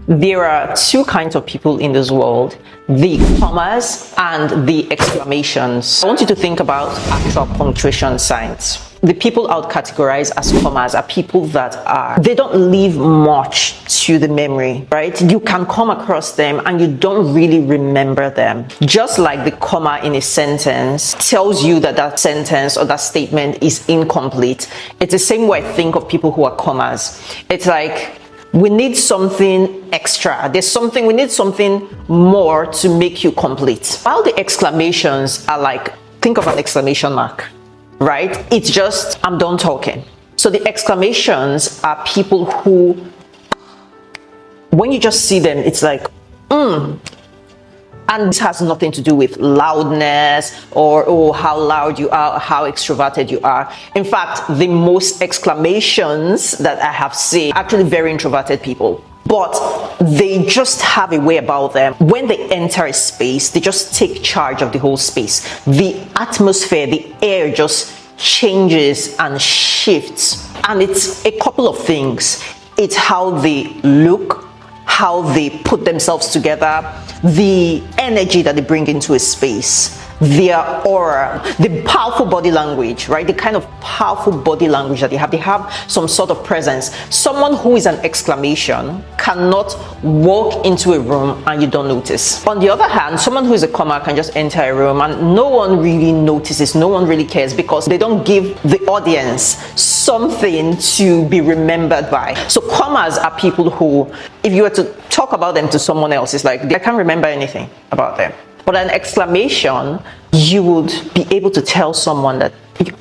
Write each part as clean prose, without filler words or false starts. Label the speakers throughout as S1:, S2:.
S1: There are two kinds of people in this world, the commas and the exclamations. I want you to think about actual punctuation signs. The people I would categorize as commas are people that they don't leave much to the memory, right? You can come across them and you don't really remember them. Just like the comma in a sentence tells you that that sentence or that statement is incomplete. It's the same way I think of people who are commas. It's like, we need something extra. We need something more to make you complete. While the exclamations are like, think of an exclamation mark, right? It's just, I'm done talking. So the exclamations are people who, when you just see them, it's like, And this has nothing to do with loudness or how loud you are, how extroverted you are. In fact, the most exclamations that I have seen are actually very introverted people. But they just have a way about them. When they enter a space, they just take charge of the whole space. The atmosphere, the air just changes and shifts. And it's a couple of things. It's how they look, how they put themselves together, the energy that they bring into a space, their aura, the powerful body language, right? The kind of powerful body language that they have some sort of presence. Someone who is an exclamation cannot walk into a room and you don't notice. On the other hand, someone who is a comma can just enter a room and no one really notices, no one really cares, because they don't give the audience something to be remembered by. So commas are people who, if you were to talk about them to someone else, it's like, I can't remember anything about them. But an exclamation, you would be able to tell someone that,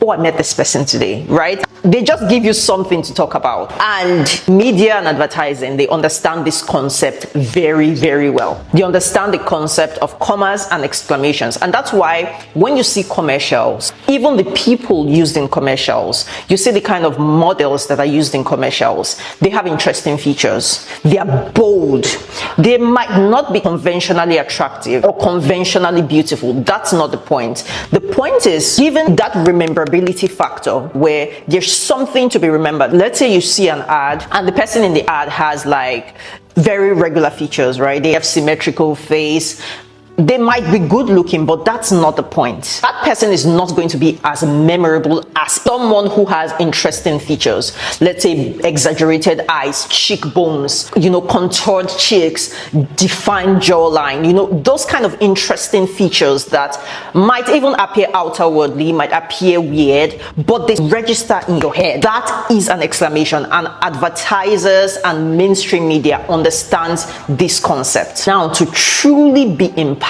S1: oh, I met this person today, right? They just give you something to talk about. And media and advertising, they understand this concept very, very well. They understand the concept of commas and exclamations. And that's why when you see commercials, even the people used in commercials, you see the kind of models that are used in commercials, they have interesting features. They are bold. They might not be conventionally attractive or conventionally beautiful. That's not the point. The point is, given that rememberability factor where there's something to be remembered. Let's say you see an ad and the person in the ad has like very regular features, right? They have symmetrical face. They might be good looking, but that's not the point. That person is not going to be as memorable as someone who has interesting features. Let's say exaggerated eyes, cheekbones, contoured cheeks, defined jawline, those kind of interesting features that might even appear outwardly, might appear weird, but they register in your head. That is an exclamation, and advertisers and mainstream media understands this concept. Now, to truly be impactful,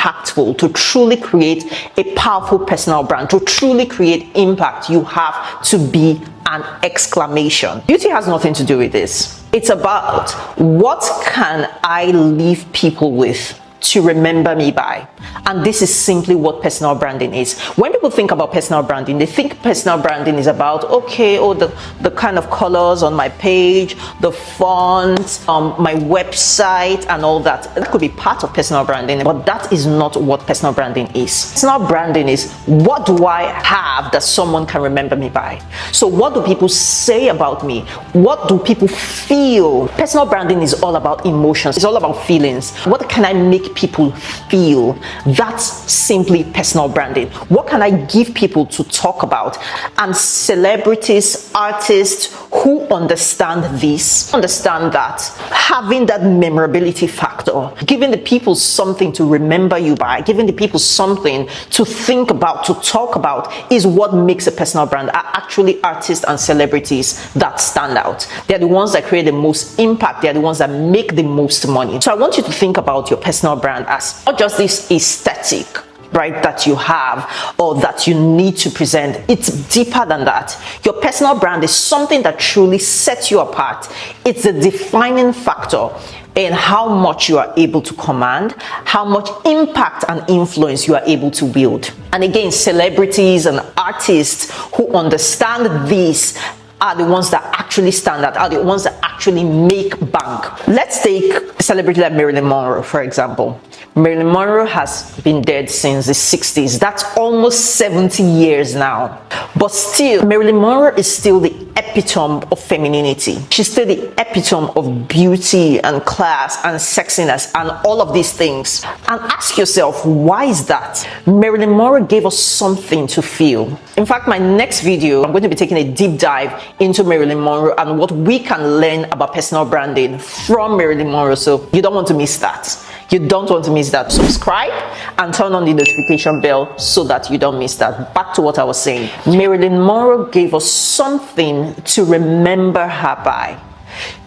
S1: to truly create a powerful personal brand, to truly create impact, you have to be an exclamation. Beauty has nothing to do with this. It's about, what can I leave people with to remember me by? And this is simply what personal branding is. When people think about personal branding, they think personal branding is about, the kind of colors on my page, the font, my website and all that. That could be part of personal branding, but that is not what personal branding is. Personal branding is, what do I have that someone can remember me by? So what do people say about me? What do people feel? Personal branding is all about emotions. It's all about feelings. What can I make people feel? That's simply personal branding. What can I give people to talk about? And celebrities, artists who understand this, understand that having that memorability factor, giving the people something to remember you by, giving the people something to think about, to talk about, is what makes a personal brand. Are actually artists and celebrities that stand out. They're the ones that create the most impact. They're the ones that make the most money. So I want you to think about your personal brand as not just this aesthetic, right, that you have or that you need to present. It's deeper than that. Your personal brand is something that truly sets you apart. It's a defining factor in how much you are able to command, how much impact and influence you are able to wield. And again, celebrities and artists who understand this are the ones that actually stand out, are the ones that actually make bank. Let's take celebrity like Marilyn Monroe, for example. Marilyn Monroe has been dead since the 60s. That's almost 70 years now. But still, Marilyn Monroe is still the epitome of femininity. She's still the epitome of beauty and class and sexiness and all of these things. And ask yourself, why is that? Marilyn Monroe gave us something to feel. In fact, my next video, I'm going to be taking a deep dive into Marilyn Monroe and what we can learn about personal branding from Marilyn Monroe. So you don't want to miss that. You don't want to miss that. Subscribe and turn on the notification bell so that you don't miss that. Back to what I was saying. Marilyn Monroe gave us something to remember her by.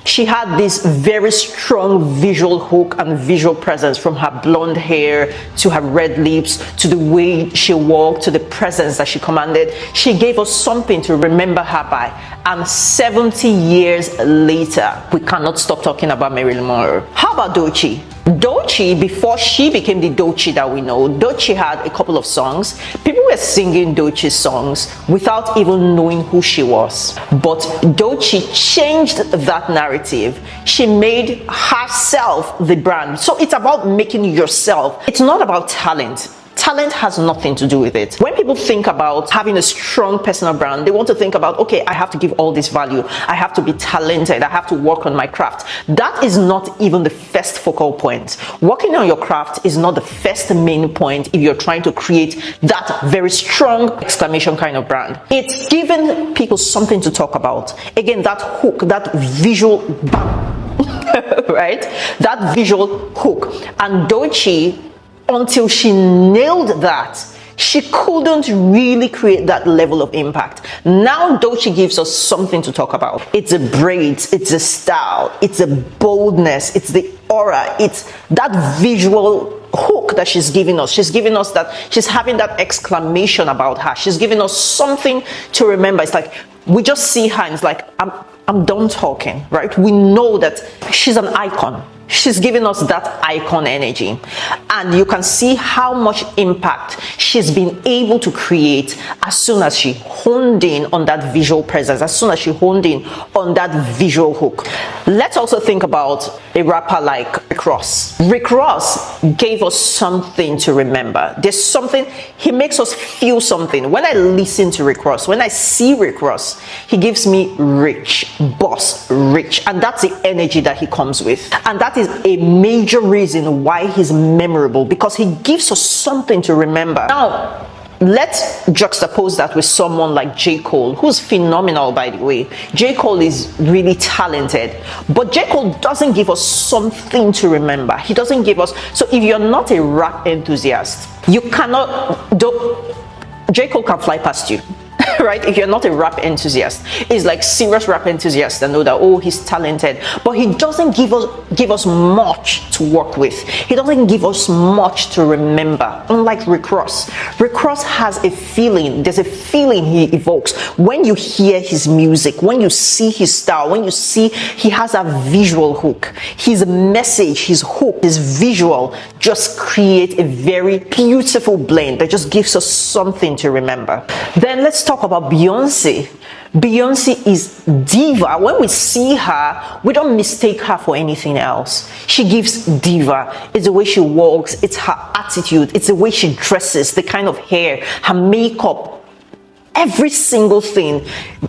S1: She had this very strong visual hook and visual presence, from her blonde hair to her red lips to the way she walked to the presence that she commanded. She gave us something to remember her by. And 70 years later, we cannot stop talking about Marilyn Monroe. How about Doechii? Doechii, before she became the Doechii that we know, Doechii had a couple of songs. People were singing Doechii's songs without even knowing who she was. But Doechii changed that narrative. She made herself the brand. So it's about making yourself. It's not about talent. Talent has nothing to do with it. When people think about having a strong personal brand, they want to think about, okay, I have to give all this value. I have to be talented. I have to work on my craft. That is not even the first focal point. Working on your craft is not the first main point if you're trying to create that very strong exclamation kind of brand. It's giving people something to talk about. Again, that hook, that visual bam, right? That visual hook. And Doechii, until she nailed that, she couldn't really create that level of impact. Now Doechii gives us something to talk about. It's the braids, it's the style, it's the boldness, it's the aura, it's that visual hook that she's giving us. She's giving us that, she's having that exclamation about her. She's giving us something to remember. It's like we just see her and it's like, I'm done talking, right? We know that she's an icon. She's giving us that icon energy, and you can see how much impact she's been able to create as soon as she honed in on that visual presence, as soon as she honed in on that visual hook. Let's also think about a rapper like Rick Ross. Rick Ross gave us something to remember. There's something, he makes us feel something. When I listen to Rick Ross, when I see Rick Ross, he gives me rich, boss, rich, and that's the energy that he comes with. And that is a major reason why he's memorable, because he gives us something to remember. Now, let's juxtapose that with someone like J. Cole, who's phenomenal, by the way. J. Cole is really talented, but J. Cole doesn't give us something to remember. He doesn't give us, so if you're not a rap enthusiast, you cannot, J. Cole can fly past you. Right? If you're not a rap enthusiast, it's like serious rap enthusiasts that know that, oh, he's talented, but he doesn't give us much to work with. He doesn't give us much to remember. Unlike Rick Ross. Rick Ross has a feeling. There's a feeling he evokes when you hear his music, when you see his style, when you see he has a visual hook. His message, his hook, his visual just create a very beautiful blend that just gives us something to remember. Then let's talk about Beyonce. Beyonce is diva. When we see her, we don't mistake her for anything else. She gives diva. It's the way she walks, it's her attitude, it's the way she dresses, the kind of hair, her makeup, every single thing.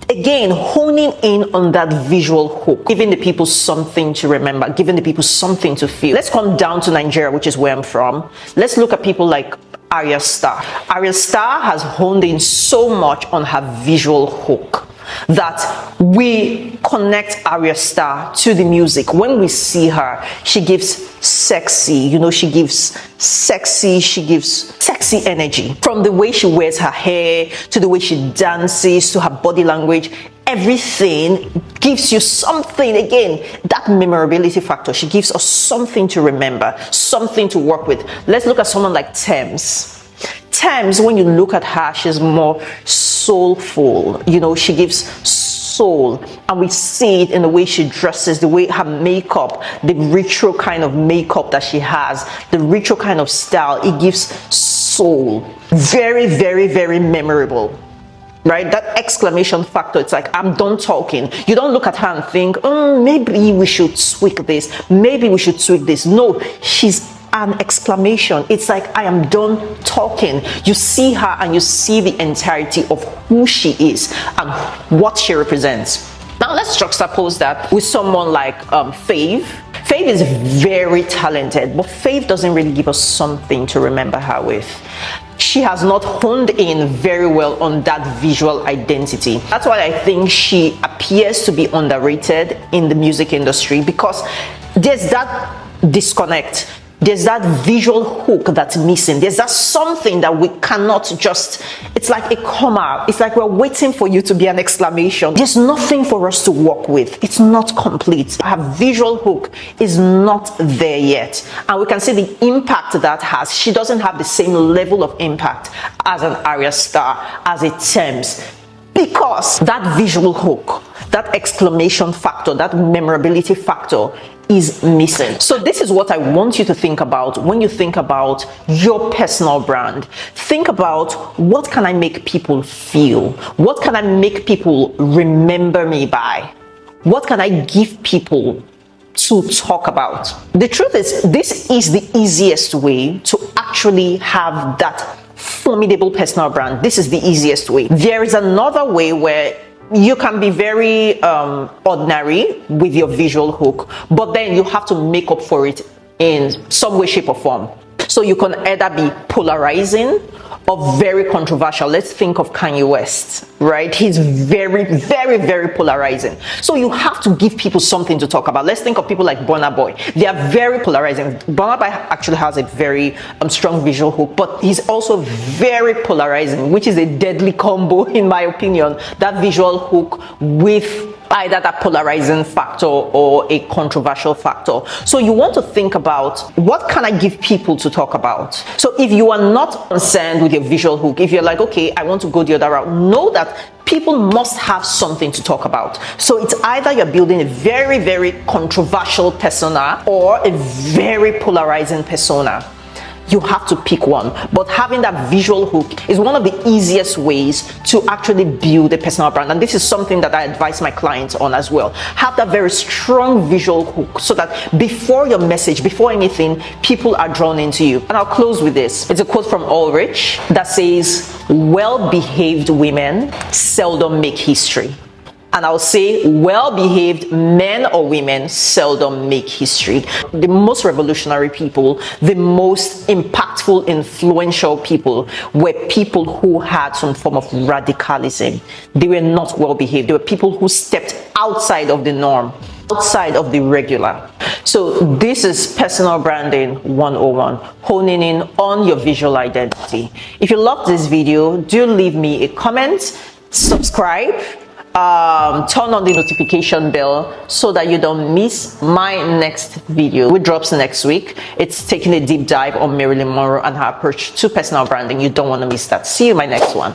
S1: Again, honing in on that visual hook, giving the people something to remember, giving the people something to feel. Let's come down to Nigeria, which is where I'm from. Let's look at people like Arya Starr. Arya Starr has honed in so much on her visual hook that we connect Arya Starr to the music. When we see her, she gives sexy, you know, she gives sexy energy. From the way she wears her hair, to the way she dances, to her body language, everything gives you something. Again, that memorability factor. She gives us something to remember, something to work with. Let's look at someone like Thames. Thames, when you look at her, she's more soulful. You know, she gives soul, and we see it in the way she dresses, the way her makeup, the ritual kind of makeup that she has, the ritual kind of style. It gives soul. Very, very, very memorable. right? That exclamation factor, it's like, I'm done talking. You don't look at her and think, maybe we should tweak this, maybe we should tweak this. No, she's an exclamation. It's like, I am done talking. You see her and you see the entirety of who she is and what she represents. Now let's juxtapose that with someone like Faith. Faith is very talented, but Faith doesn't really give us something to remember her with. She has not honed in very well on that visual identity. That's why I think she appears to be underrated in the music industry, because there's that disconnect. There's that visual hook that's missing. There's that something that we cannot just, it's like a comma. It's like we're waiting for you to be an exclamation. There's nothing for us to work with. It's not complete. Her visual hook is not there yet. And we can see the impact that has. She doesn't have the same level of impact as an Arya Star, as a Thames, because that visual hook, that exclamation factor, that memorability factor is missing. So this is what I want you to think about when you think about your personal brand. Think about, what can I make people feel? What can I make people remember me by? What can I give people to talk about? The truth is, this is the easiest way to actually have that formidable personal brand. This is the easiest way. There is another way where you can be very ordinary with your visual hook, but then you have to make up for it in some way, shape, or form. So you can either be polarizing or very controversial. Let's think of Kanye West, right? He's very, very, very polarizing. So you have to give people something to talk about. Let's think of people like Burna Boy. They are very polarizing. Burna Boy actually has a very strong visual hook, but he's also very polarizing, which is a deadly combo, in my opinion. That visual hook with either that polarizing factor or a controversial factor. So you want to think about, what can I give people to talk about? So if you are not concerned with your visual hook, if you're like, okay, I want to go the other route, know that people must have something to talk about. So it's either you're building a very, very controversial persona or a very polarizing persona. You have to pick one, but having that visual hook is one of the easiest ways to actually build a personal brand. And this is something that I advise my clients on as well. Have that very strong visual hook so that before your message, before anything, people are drawn into you. And I'll close with this. It's a quote from Ulrich that says, well-behaved women seldom make history. And I'll say, well-behaved men or women seldom make history. The most revolutionary people, the most impactful, influential people were people who had some form of radicalism. They were not well-behaved. They were people who stepped outside of the norm, outside of the regular. So this is Personal Branding 101, honing in on your visual identity. If you loved this video, do leave me a comment, subscribe, turn on the notification bell so that you don't miss my next video, which drops next week. It's taking a deep dive on Marilyn Monroe and her approach to personal branding. You don't want to miss that. See you in my next one.